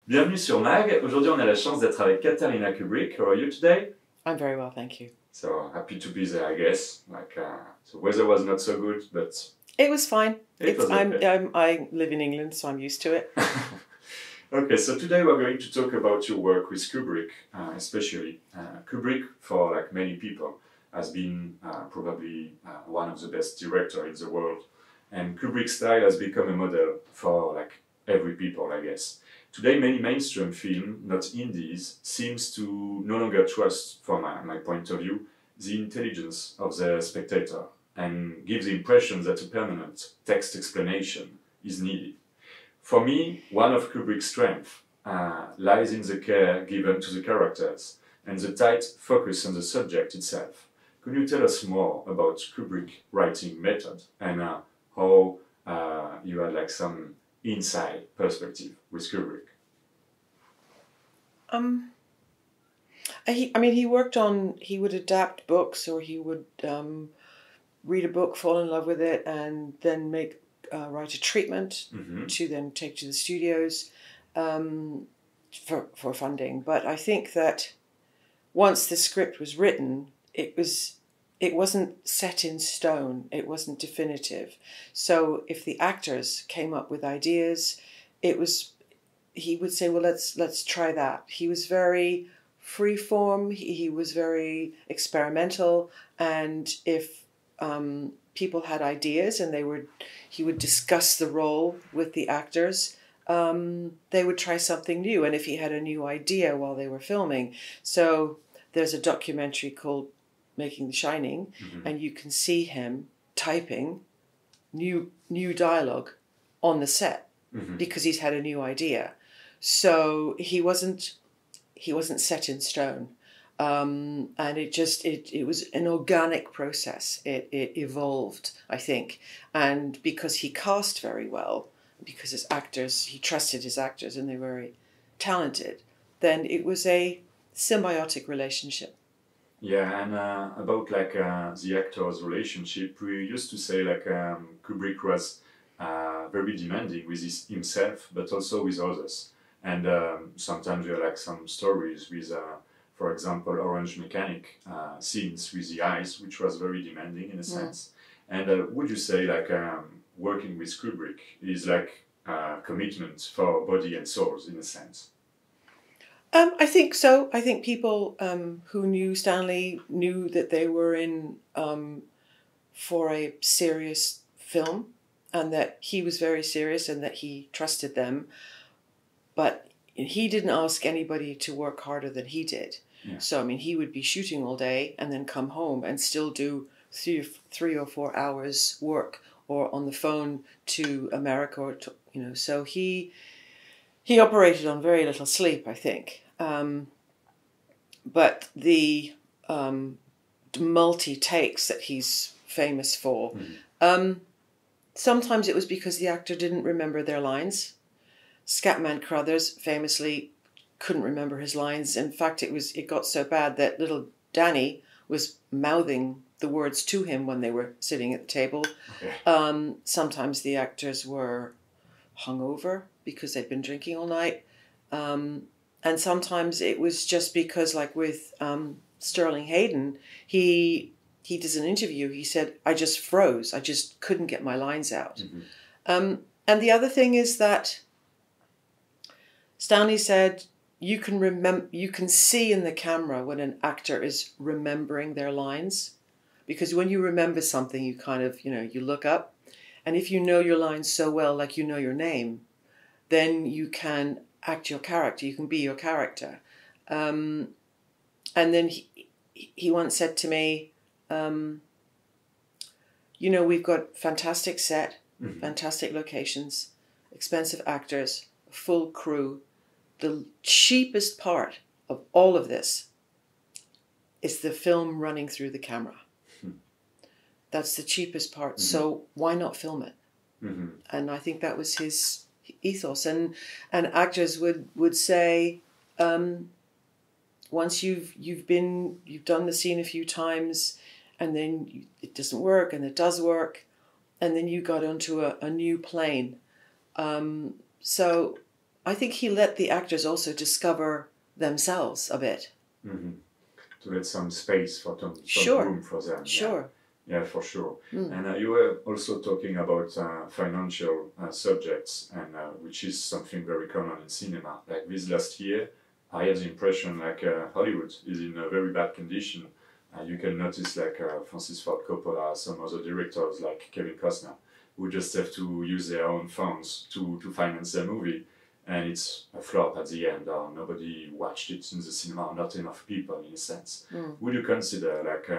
Bienvenue sur Mag. Aujourd'hui, on a la chance d'être avec Katharina Kubrick. How are you today? I'm very well, thank you. So happy to be there, I guess. The weather was not so good, but it was fine. It was okay. I live in England, so I'm used to it. Okay, so today we're going to talk about your work with Kubrick, especially. Kubrick, for like many people, has been probably one of the best directors in the world, and Kubrick's style has become a model for like every people, I guess. Today, many mainstream film, not indies, seems to no longer trust, from my point of view, the intelligence of the spectator and give the impression that a permanent text explanation is needed. For me, one of Kubrick's strengths lies in the care given to the characters and the tight focus on the subject itself. Could you tell us more about Kubrick's writing method and how you had like some inside perspective with Kubrick? He would adapt books, or he would read a book, fall in love with it, and then write a treatment to then take to the studios for funding. But I think that once the script was written, it wasn't set in stone. It wasn't definitive. So if the actors came up with ideas, he would say, well, let's try that. He was very freeform. He was very experimental, and if people had ideas and he would discuss the role with the actors, they would try something new. And if he had a new idea while they were filming, so there's a documentary called Making the Shining, and you can see him typing new dialogue on the set because he's had a new idea. So he wasn't set in stone, and it was an organic process. It evolved, I think, and because he cast very well, because he trusted his actors and they were very talented, then it was a symbiotic relationship. Yeah, and about like the actors' relationship, we used to say like Kubrick was very demanding with himself, but also with others. And sometimes there are like some stories with, for example, Orange Mechanic scenes with the eyes, which was very demanding in a sense. And would you say like working with Kubrick is like commitment for body and souls in a sense? I think so. I think people who knew Stanley knew that they were in for a serious film, and that he was very serious and that he trusted them. But he didn't ask anybody to work harder than he did. Yeah. So, I mean, he would be shooting all day and then come home and still do 3 or 4 hours work, or on the phone to America, or so he operated on very little sleep, I think. But the multi-takes that he's famous for, sometimes it was because the actor didn't remember their lines. Scatman Crothers famously couldn't remember his lines. In fact, it got so bad that little Danny was mouthing the words to him when they were sitting at the table. Okay. Sometimes the actors were hungover because they'd been drinking all night. And sometimes it was just because, like with Sterling Hayden, he does an interview. He said, I just froze. I just couldn't get my lines out. And the other thing is that Stanley said, you can see in the camera when an actor is remembering their lines, because when you remember something, you kind of, you look up, and if you know your lines so well, like you know your name, then you can act your character, you can be your character. And then he once said to me, we've got fantastic set, fantastic locations, expensive actors, a full crew. The cheapest part of all of this is the film running through the camera. That's the cheapest part. So why not film it? And I think that was his ethos. And actors would say, once you've done the scene a few times, and then it doesn't work, and it does work, and then you got onto a new plane. So I think he let the actors also discover themselves a bit. Mm-hmm. To let some space for some Sure. room for them. Sure. Yeah, for sure. Mm. And you were also talking about financial subjects, and which is something very common in cinema. Like this last year, I had the impression like Hollywood is in a very bad condition. You can notice like Francis Ford Coppola, some other directors like Kevin Costner, who just have to use their own funds to finance their movie. And it's a flop at the end, or nobody watched it in the cinema, not enough people in a sense. Mm. Would you consider like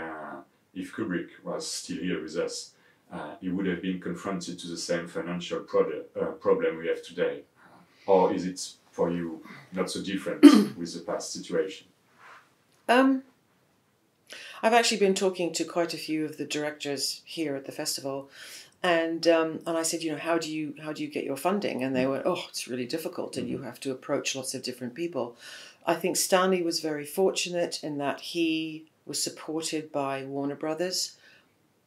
if Kubrick was still here with us, he would have been confronted to the same financial problem we have today? Or is it for you not so different with the past situation? I've actually been talking to quite a few of the directors here at the festival, and I said, you know, how do you get your funding? And they went, oh, it's really difficult, and you have to approach lots of different people. I think Stanley was very fortunate in that he was supported by Warner Brothers.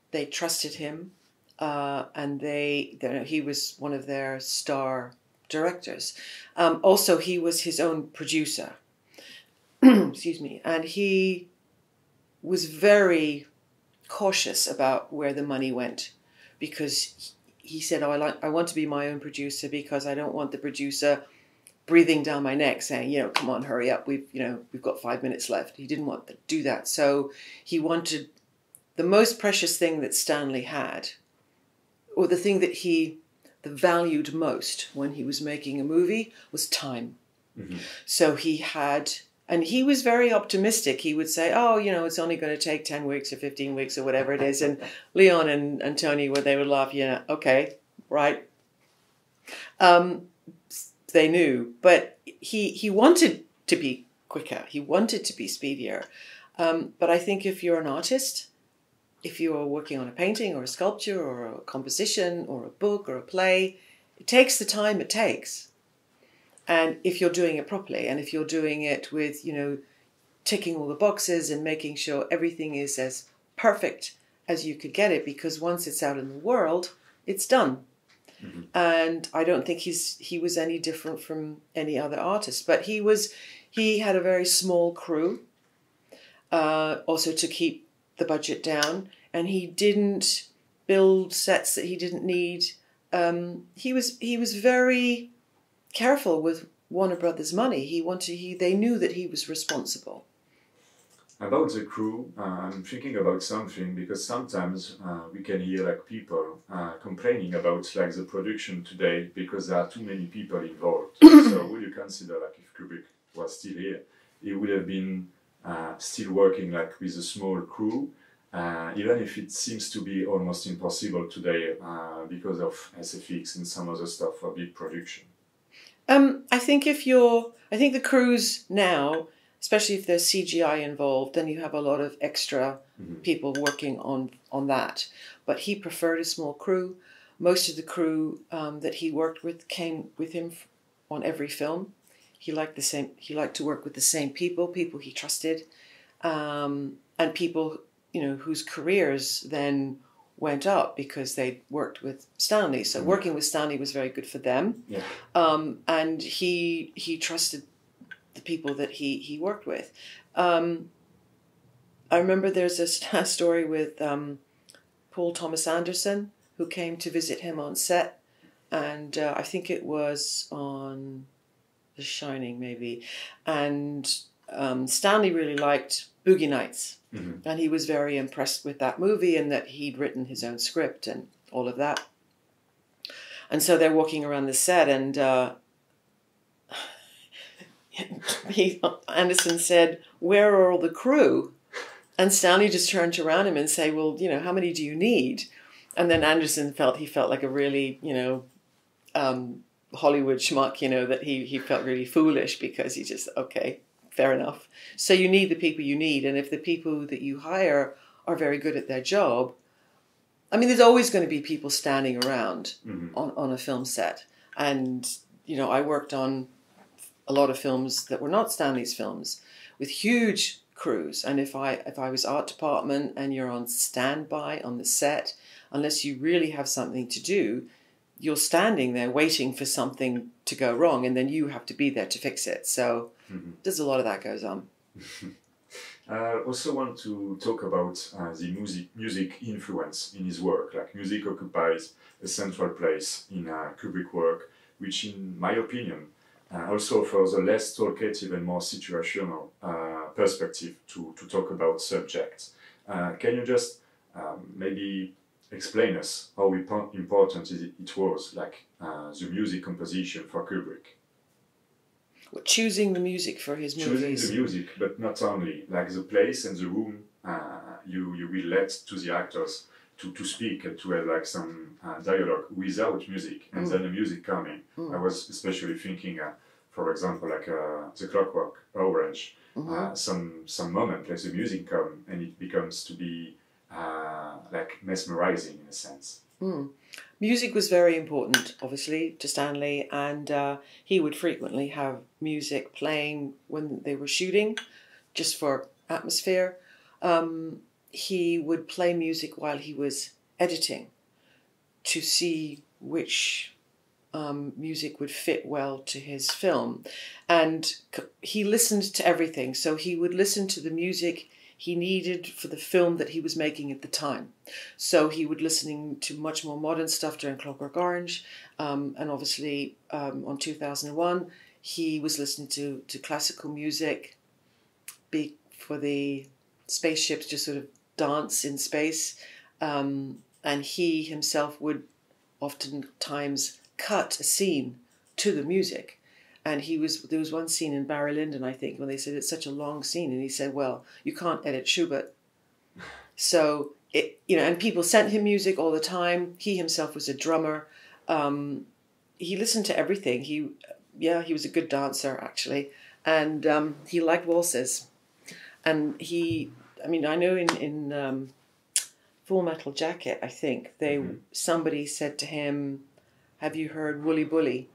They trusted him, and he was one of their star directors. Also, he was his own producer. Excuse me, and he was very cautious about where the money went, because he said, "Oh, I want to be my own producer because I don't want the producer breathing down my neck, saying, you know, come on, hurry up, we've got 5 minutes left." He didn't want to do that, so he wanted the most precious thing that Stanley had, or the thing that he valued most when he was making a movie, was time. Mm-hmm. So he had. And he was very optimistic. He would say, oh, you know, it's only going to take 10 weeks or 15 weeks or whatever it is. And Leon and Tony, they would laugh, yeah, okay, right. They knew. But he wanted to be quicker. He wanted to be speedier. But I think if you're an artist, if you're working on a painting or a sculpture or a composition or a book or a play, it takes the time it takes. And if you're doing it properly, and if you're doing it with, you know, ticking all the boxes and making sure everything is as perfect as you could get it, because once it's out in the world, it's done. Mm-hmm. And I don't think he was any different from any other artist. But he had a very small crew, also to keep the budget down, and he didn't build sets that he didn't need. He was very careful with Warner Brothers' money. They knew that he was responsible. About the crew, I'm thinking about something, because sometimes we can hear like people complaining about like the production today because there are too many people involved. So would you consider like if Kubrick was still here, he would have been still working like with a small crew, even if it seems to be almost impossible today because of SFX and some other stuff for big production? I think the crews now, especially if there's CGI involved, then you have a lot of extra people working on that. But he preferred a small crew. Most of the crew that he worked with came with him on every film. He liked to work with the same people he trusted, and people, you know, whose careers then went up because they worked with Stanley. So working with Stanley was very good for them. Yeah. And he trusted the people that he worked with. I remember there's a story with Paul Thomas Anderson, who came to visit him on set, and I think it was on The Shining maybe, and Stanley really liked Boogie Nights. Mm-hmm. And he was very impressed with that movie, and that he'd written his own script and all of that. And so they're walking around the set, and Anderson said, "Where are all the crew?" And Stanley just turned around him and say, "Well, you know, how many do you need?" And then Anderson felt like a really, you know, Hollywood schmuck, you know, that he felt really foolish, because he just, okay, fair enough. So you need the people you need, and if the people that you hire are very good at their job, I mean, there's always going to be people standing around on a film set. And, you know, I worked on a lot of films that were not Stanley's films with huge crews. And if I was art department and you're on standby on the set, unless you really have something to do, you're standing there waiting for something to go wrong, and then you have to be there to fix it. So there's a lot of that goes on. I also want to talk about the music influence in his work. Like music occupies a central place in Kubrick work, which in my opinion also offers a less talkative and more situational perspective to talk about subjects. Can you just maybe explain us how important it was, like the music composition for Kubrick? Choosing the music for his movies. Choosing the music, but not only, like the place and the room you will let to the actors to speak and to have like some dialogue without music, and then the music coming. I was especially thinking, for example, like the Clockwork Orange, some moment like the music come and it becomes to be like mesmerizing in a sense. Music was very important, obviously, to Stanley, and he would frequently have music playing when they were shooting, just for atmosphere. He would play music while he was editing to see which music would fit well to his film. And he listened to everything, so he would listen to the music he needed for the film that he was making at the time. So he would listening to much more modern stuff during Clockwork Orange, and obviously on 2001 he was listening to classical music for the spaceships to sort of dance in space, and he himself would oftentimes cut a scene to the music. And there was one scene in Barry Lyndon, I think, when they said it's such a long scene, and he said, well, you can't edit Schubert. So, and people sent him music all the time. He himself was a drummer. He listened to everything. He was a good dancer, actually. And he liked waltzes. And I know in Full Metal Jacket, I think, somebody said to him, have you heard Wooly Bully?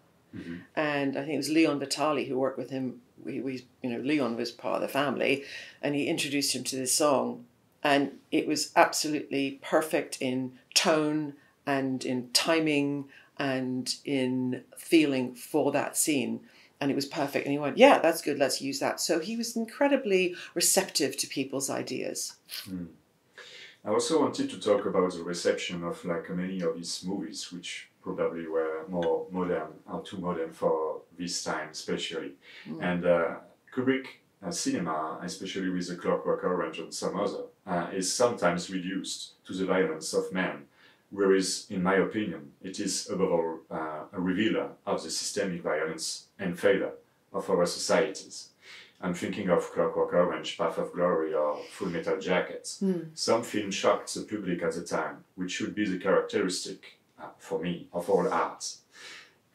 And I think it was Leon Vitali who worked with him. Leon was part of the family, and he introduced him to this song, and it was absolutely perfect in tone and in timing and in feeling for that scene, and it was perfect. And he went, yeah, that's good, let's use that. So he was incredibly receptive to people's ideas. I also wanted to talk about the reception of like many of his movies, which probably were more modern, or too modern for this time especially. And Kubrick cinema, especially with The Clockwork Orange and some other, is sometimes reduced to the violence of men, whereas in my opinion it is above all a revealer of the systemic violence and failure of our societies. I'm thinking of Clockwork Orange, Path of Glory, or Full Metal Jacket. Some films shocked the public at the time, which should be the characteristic, for me, of all arts.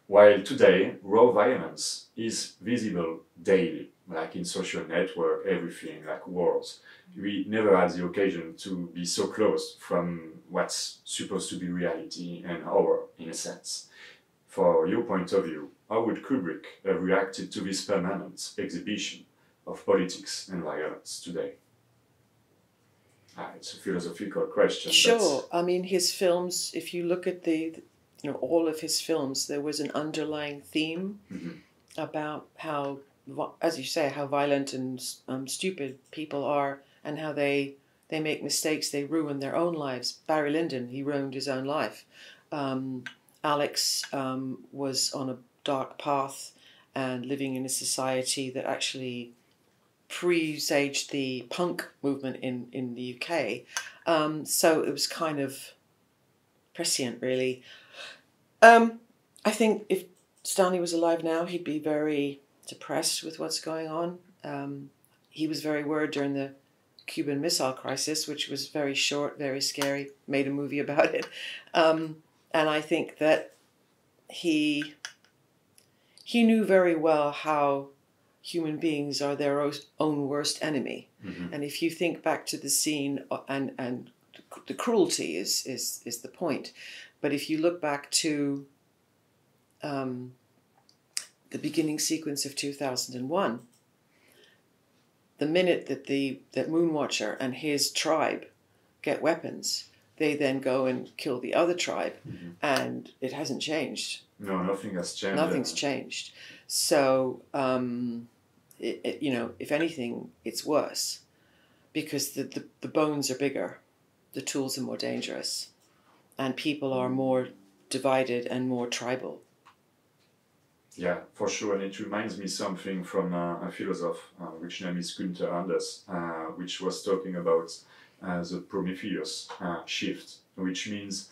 While today, raw violence is visible daily, like in social network, everything, like wars. We never had the occasion to be so close from what's supposed to be reality and horror, in a sense. For your point of view, how would Kubrick have reacted to this permanent exhibition of politics and violence today? It's a philosophical question. Sure. I mean, his films, if you look at all of his films, there was an underlying theme about how, as you say, how violent and stupid people are, and how they make mistakes, they ruin their own lives. Barry Lyndon, he ruined his own life. Alex was on a dark path and living in a society that actually presaged the punk movement in the UK. So it was kind of prescient, really. I think if Stanley was alive now, he'd be very depressed with what's going on. He was very worried during the Cuban Missile Crisis, which was very short, very scary, made a movie about it. And I think that he knew very well how human beings are their own worst enemy. And if you think back to the scene, and the cruelty is the point, but if you look back to the beginning sequence of 2001, the minute that Moonwatcher and his tribe get weapons, they then go and kill the other tribe, and it hasn't changed. No, nothing has changed. Nothing's changed. So, if anything, it's worse, because the bones are bigger, the tools are more dangerous, and people are more divided and more tribal. Yeah, for sure, and it reminds me something from a philosopher, which name is Günther Anders, which was talking about the Prometheus shift, which means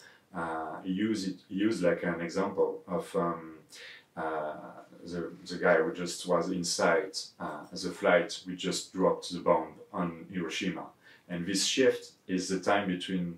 he used like an example of the guy who just was inside the flight which just dropped the bomb on Hiroshima, and this shift is the time between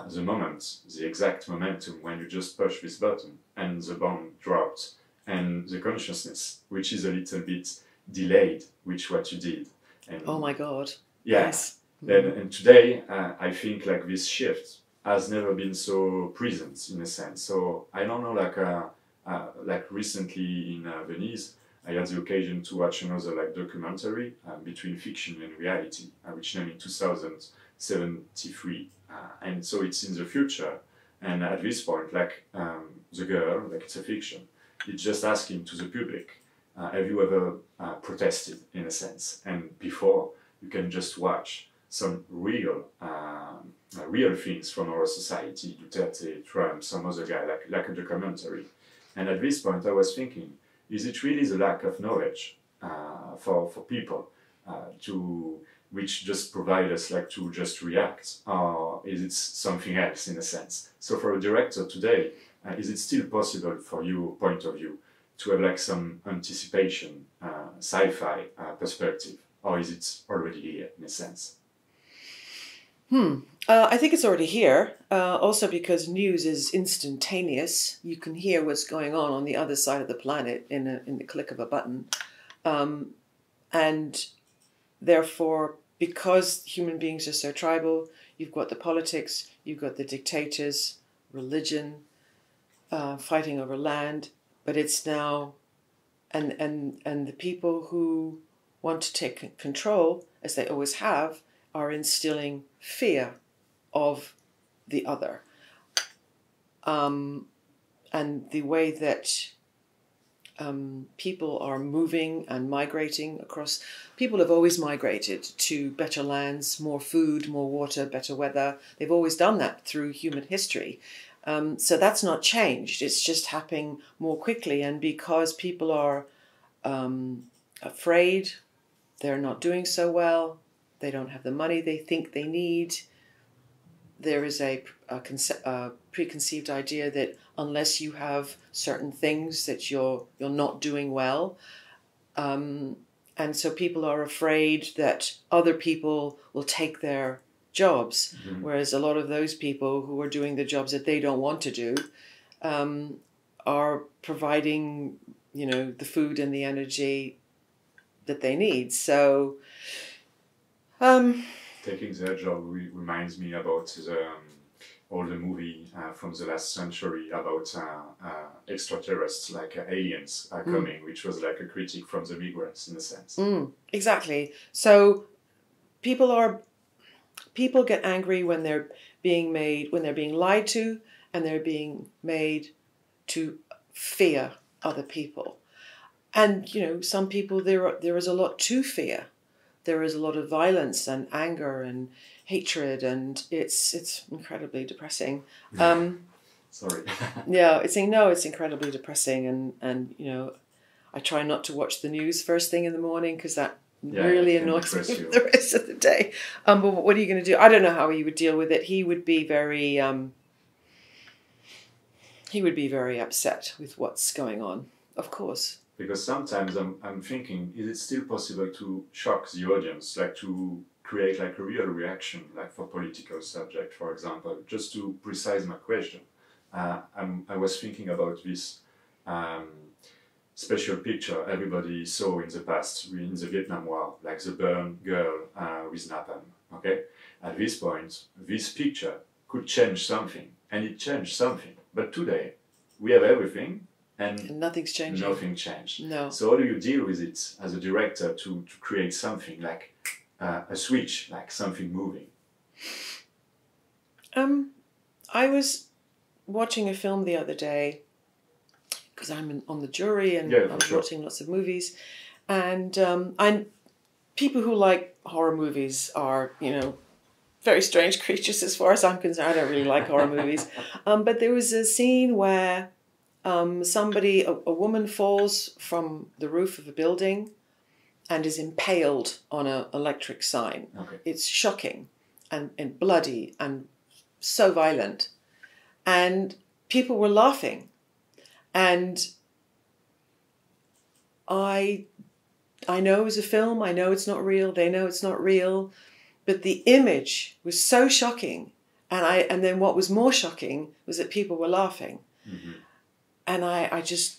the moment, the exact momentum when you just push this button and the bomb dropped, and the consciousness, which is a little bit delayed, which what you did. And oh my God! Yeah. Yes. And today, I think like this shift has never been so present in a sense. So I don't know, like recently in Venice, I had the occasion to watch another like documentary between fiction and reality, which named in 2073, and so it's in the future. And at this point, like the girl, like it's a fiction, it's just asking to the public, have you ever protested in a sense? And before, you can just watch some real things from our society, Duterte, Trump, some other guy, like a documentary. And at this point I was thinking, is it really the lack of knowledge for people which just provide us like to just react, or is it something else in a sense? So for a director today, is it still possible for your point of view to have like some anticipation, sci-fi perspective, or is it already here in a sense? I think it's already here, also because news is instantaneous. You can hear what's going on the other side of the planet in the click of a button. And therefore, because human beings are so tribal, you've got the politics, you've got the dictators, religion, fighting over land, but it's now, and the people who want to take control, as they always have, are instilling fear of the other. And the way that people are moving and migrating across, people have always migrated to better lands, more food, more water, better weather. They've always done that through human history. So that's not changed. It's just happening more quickly. And because people are afraid, they're not doing so well, they don't have the money they think they need, there is a preconceived idea that unless you have certain things that you're not doing well. And so people are afraid that other people will take their jobs, whereas a lot of those people who are doing the jobs that they don't want to do are providing, the food and the energy that they need. So taking their job reminds me about all the movie from the last century about extraterrestrials, like aliens coming, which was like a critique from the migrants in a sense. Exactly. So people get angry when they're being lied to, and they're being made to fear other people. And some people, there is a lot to fear. There is a lot of violence and anger and hatred, and it's incredibly depressing. Sorry. Yeah, it's incredibly depressing, and I try not to watch the news first thing in the morning because that really annoys me for the rest of the day. But what are you going to do? I don't know how he would deal with it. He would be very upset with what's going on, of course. Because sometimes I'm thinking, is it still possible to shock the audience, like to create like a real reaction, like for political subject, for example? Just to precise my question, I was thinking about this special picture everybody saw in the past, in the Vietnam War, like the burned girl with napalm, okay? At this point, this picture could change something, and it changed something. But today, we have everything, and nothing's changing. Nothing changed. No. So how do you deal with it as a director to create something like a switch, like something moving? I was watching a film the other day because I'm on the jury and I'm watching lots of movies, and people who like horror movies are, very strange creatures as far as I'm concerned. I don't really like horror movies, but there was a scene where a woman falls from the roof of a building and is impaled on an electric sign. Okay. It's shocking and bloody and so violent. And people were laughing. And I know it was a film, I know it's not real, they know it's not real, but the image was so shocking. And then what was more shocking was that people were laughing. Mm-hmm. And I just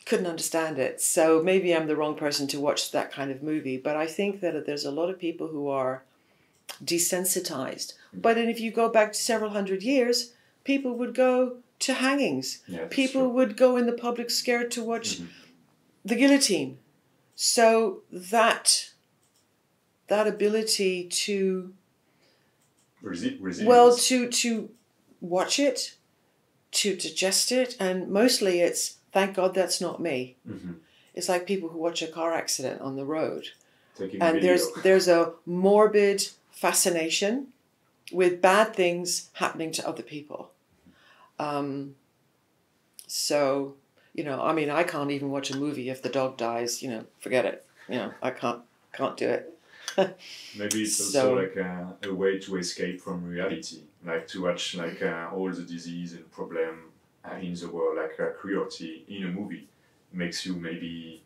couldn't understand it. So maybe I'm the wrong person to watch that kind of movie, but I think that there's a lot of people who are desensitized. But then if you go back to several hundred years, people would go to hangings. Yeah, people would go in the public square to watch the guillotine. So that ability to to watch it, to digest it, and mostly it's thank God that's not me. Mm-hmm. It's like people who watch a car accident on the road, Taking and video. there's a morbid fascination with bad things happening to other people. So, I can't even watch a movie if the dog dies, forget it. I can't do it. Maybe it's also like a way to escape from reality, like to watch all the disease and problem in the world, like cruelty in a movie makes you maybe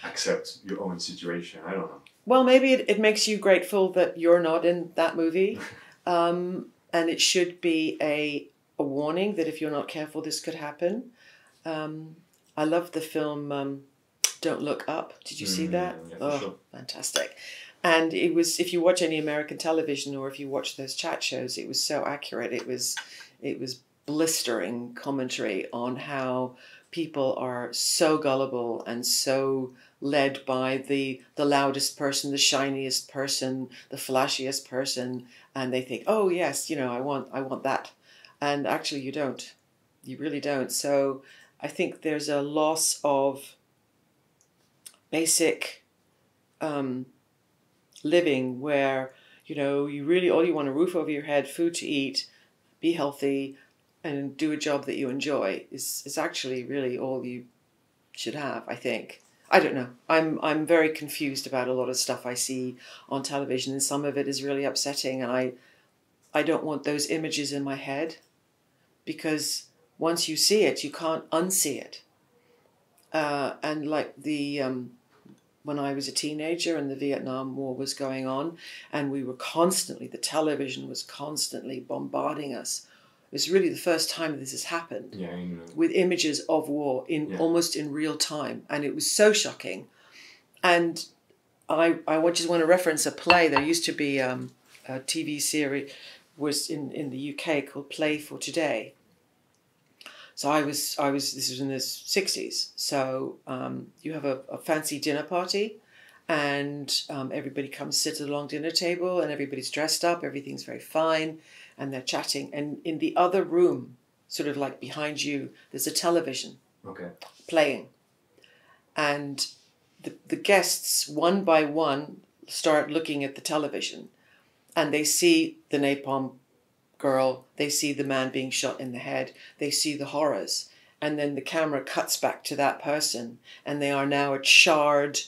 accept your own situation. I don't know. Well, maybe it makes you grateful that you're not in that movie. And it should be a warning that if you're not careful, this could happen. I love the film Don't Look Up. Did you see that? Yeah, sure. Fantastic. And it was, if you watch any American television or if you watch those chat shows, it was so accurate. It was blistering commentary on how people are so gullible and so led by the loudest person, the shiniest person, the flashiest person, and they think, oh yes, I want that. And actually you don't. You really don't. So I think there's a loss of basic living where, you really, all you want a roof over your head, food to eat, be healthy, and do a job that you enjoy is actually really all you should have, I think. I don't know. I'm very confused about a lot of stuff I see on television, and some of it is really upsetting, and I don't want those images in my head, because once you see it, you can't unsee it. And like when I was a teenager and the Vietnam War was going on, and the television was constantly bombarding us. It was really the first time this has happened, with images of war almost in real time, and it was so shocking. And I just want to reference a play. There used to be a TV series was in the UK called Play for Today. So I was this was in the 60s. So you have a fancy dinner party, and everybody comes sit at a long dinner table, and everybody's dressed up, everything's very fine, and they're chatting. And in the other room, sort of like behind you, there's a television playing. And the guests, one by one, start looking at the television, and they see the napalm girl, they see the man being shot in the head, they see the horrors, and then the camera cuts back to that person, and they are now a charred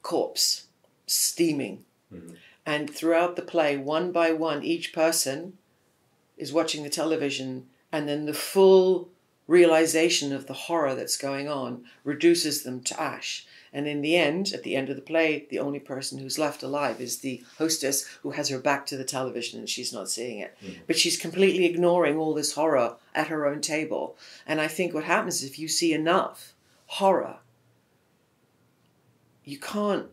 corpse, steaming. Mm-hmm. And throughout the play, one by one, each person is watching the television, and then the full realization of the horror that's going on reduces them to ash. And in the end, at the end of the play, the only person who's left alive is the hostess, who has her back to the television and she's not seeing it. Mm-hmm. But she's completely ignoring all this horror at her own table. And I think what happens is if you see enough horror, you can't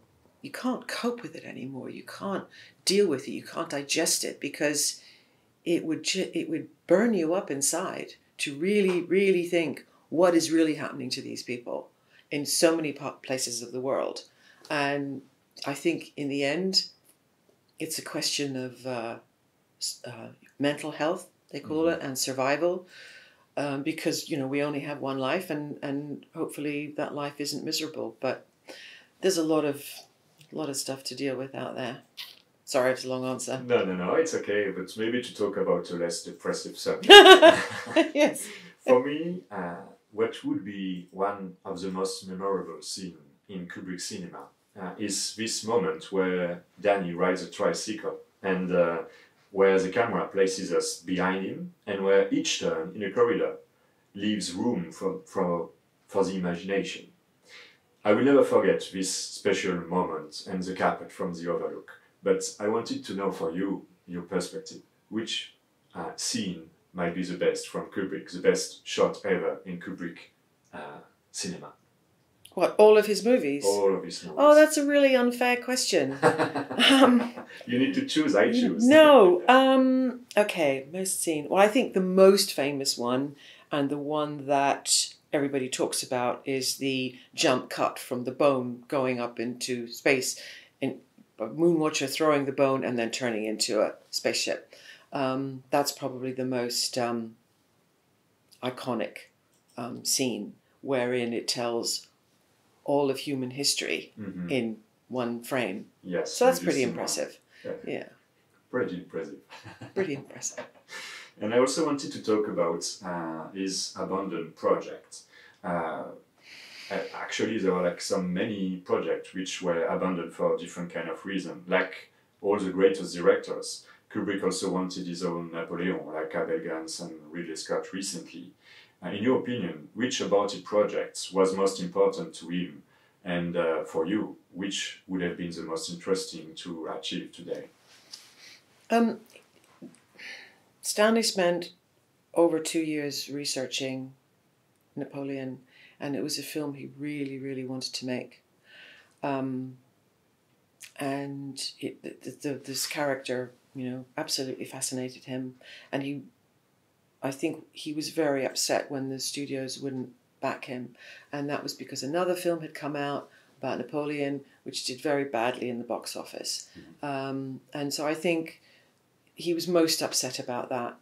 cope with it anymore. You can't deal with it. You can't digest it, because it would burn you up inside to really, really think what is really happening to these people in so many places of the world. And I think in the end, it's a question of mental health they call it, and survival, because, you know, we only have one life, and hopefully that life isn't miserable. But there's a lot of stuff to deal with out there. Sorry, it's a long answer. No, it's okay, but maybe to talk about a less depressive subject. Yes. For me, what would be one of the most memorable scenes in Kubrick cinema is this moment where Danny rides a tricycle, and where the camera places us behind him, and where each turn in a corridor leaves room for the imagination. I will never forget this special moment and the carpet from the overlook. But I wanted to know for you, your perspective, which scene might be the best from Kubrick, the best shot ever in Kubrick cinema? What, all of his movies? All of his movies. Oh, that's a really unfair question. You need to choose, I choose. No. Okay, most scene. Well, I think the most famous one, and the one that everybody talks about, is the jump cut from the bone going up into space, in a Moonwatcher throwing the bone and then turning into a spaceship. That's probably the most iconic scene, wherein it tells all of human history in one frame. Yes. So that's pretty impressive. Yeah. Pretty impressive. Pretty impressive. And I also wanted to talk about his abandoned project. Actually, there were many projects which were abandoned for different kind of reasons. Like all the greatest directors, Kubrick also wanted his own Napoleon, like Abel Gance and Ridley Scott recently. In your opinion, which aborted projects was most important to him? And for you, which would have been the most interesting to achieve today? Stanley spent over 2 years researching Napoleon, and it was a film he really, really wanted to make. And this character, you know, absolutely fascinated him. And I think he was very upset when the studios wouldn't back him. And that was because another film had come out about Napoleon, which did very badly in the box office. And so I think he was most upset about that.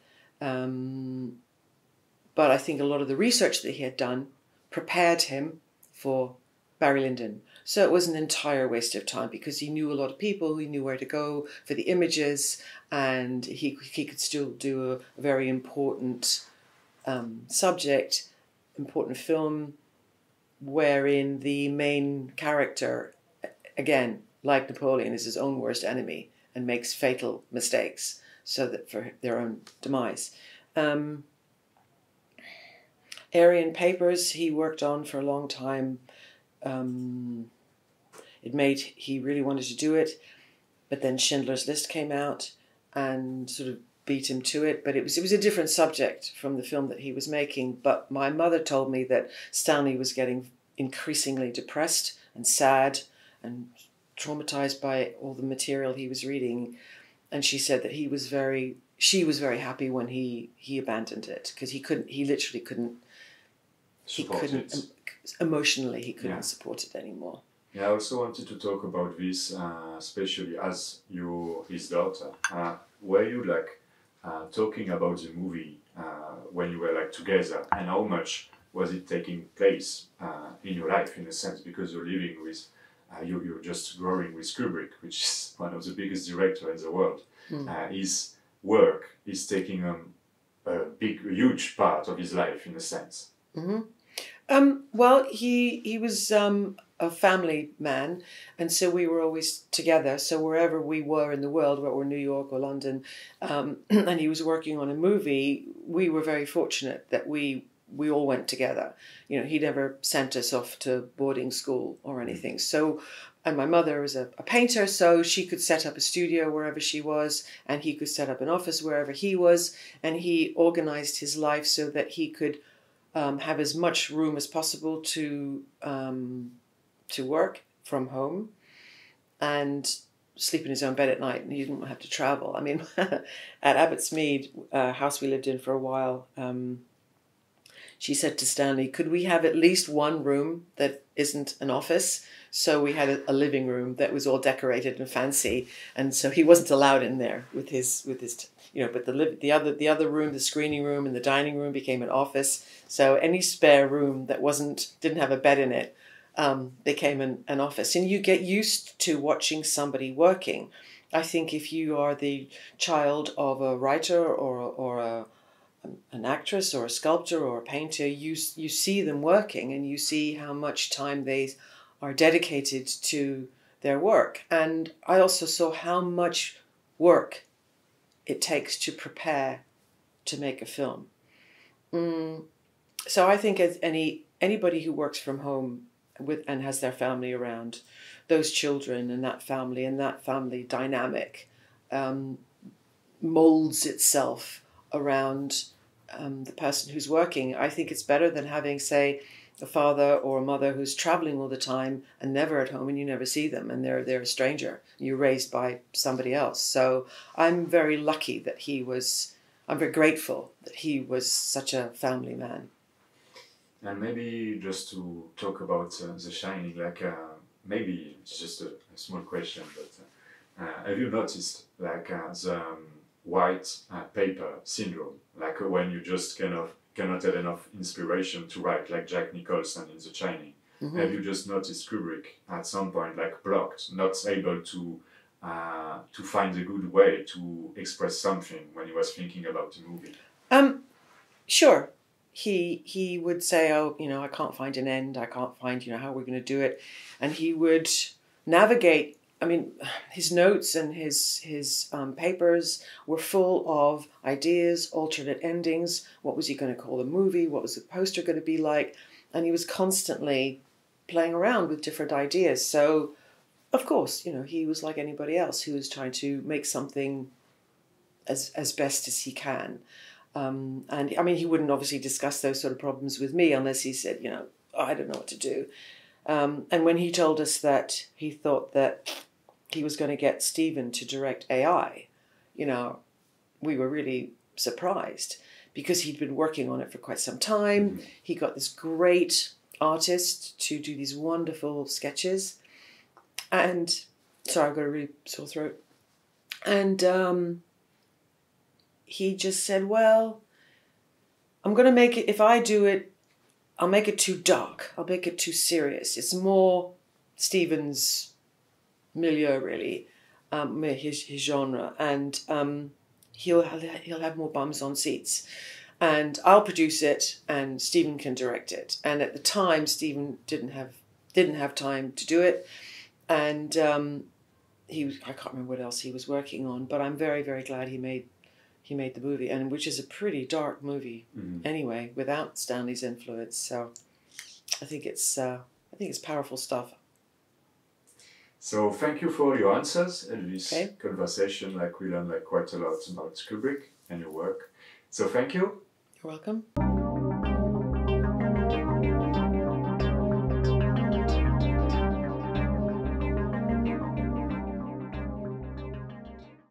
But I think a lot of the research that he had done prepared him for Barry Lyndon. So it was an entire waste of time, because he knew a lot of people, he knew where to go for the images, and he could still do a very important subject, important film, wherein the main character, again, like Napoleon, is his own worst enemy and makes fatal mistakes so that for their own demise. Aryan Papers he worked on for a long time. He really wanted to do it, but then Schindler's List came out and sort of beat him to it. But it was a different subject from the film that he was making. But my mother told me that Stanley was getting increasingly depressed and sad and traumatized by all the material he was reading, and she said that she was very happy when he abandoned it, because he literally couldn't emotionally he couldn't support it anymore. Yeah, I also wanted to talk about this, especially as his daughter. Were you talking about the movie when you were together, and how much was it taking place in your life, in a sense, because you're living with, you're just growing with Kubrick, which is one of the biggest directors in the world. His work is taking a huge part of his life, in a sense. Well, he was a family man, and so we were always together. So wherever we were in the world, whether we're New York or London, and he was working on a movie, we were very fortunate that we all went together. You know, he never sent us off to boarding school or anything. So, and my mother was a painter, so she could set up a studio wherever she was, and he could set up an office wherever he was, and he organized his life so that he could have as much room as possible to work from home and sleep in his own bed at night, and he didn't have to travel. I mean, at Abbott's Mead, a house we lived in for a while, she said to Stanley, could we have at least one room that isn't an office? So we had a living room that was all decorated and fancy, and so he wasn't allowed in there with his but the other room, the screening room and the dining room, became an office. So any spare room that didn't have a bed in it became an office. And you get used to watching somebody working. I think if you are the child of a writer or an actress or a sculptor or a painter, you see them working, and you see how much time they are dedicated to their work. And I also saw how much work it takes to prepare to make a film. So I think as anybody who works from home and has their family around, those children and that family dynamic molds itself around the person who's working. I think it's better than having, say, a father or a mother who's traveling all the time and never at home, and you never see them, and they're a stranger. You're raised by somebody else. So I'm very lucky that I'm very grateful that he was such a family man. And maybe just to talk about The Shining, maybe it's just a small question, but have you noticed the white paper syndrome, when you just cannot have enough inspiration to write, like Jack Nicholson in The Shining? Mm-hmm. Have you just noticed Kubrick at some point blocked, not able to find a good way to express something when he was thinking about the movie? Sure. He would say, I can't find an end. I can't find, how we're going to do it. And he would navigate. I mean, his notes and his papers were full of ideas, alternate endings. What was he going to call the movie? What was the poster going to be like? And he was constantly playing around with different ideas. So, of course, he was like anybody else who was trying to make something as best as he can. And I mean, he wouldn't obviously discuss those sort of problems with me unless he said, I don't know what to do. And when he told us that he thought that he was going to get Stephen to direct AI, we were really surprised because he'd been working on it for quite some time. Mm-hmm. He got this great artist to do these wonderful sketches. And, sorry, I've got a really sore throat. And he just said, well, I'm going to make it, if I do it, I'll make it too dark. I'll make it too serious. It's more Stephen's milieu, really, his genre. And he'll have more bums on seats. And I'll produce it, and Stephen can direct it. And at the time, Stephen didn't have time to do it. And I can't remember what else he was working on, but I'm very, very glad he made the movie, and which is a pretty dark movie, mm-hmm. anyway, without Stanley's influence. So I think it's powerful stuff. So thank you for your answers in this conversation. We learned quite a lot about Kubrick and your work. So thank you. You're welcome.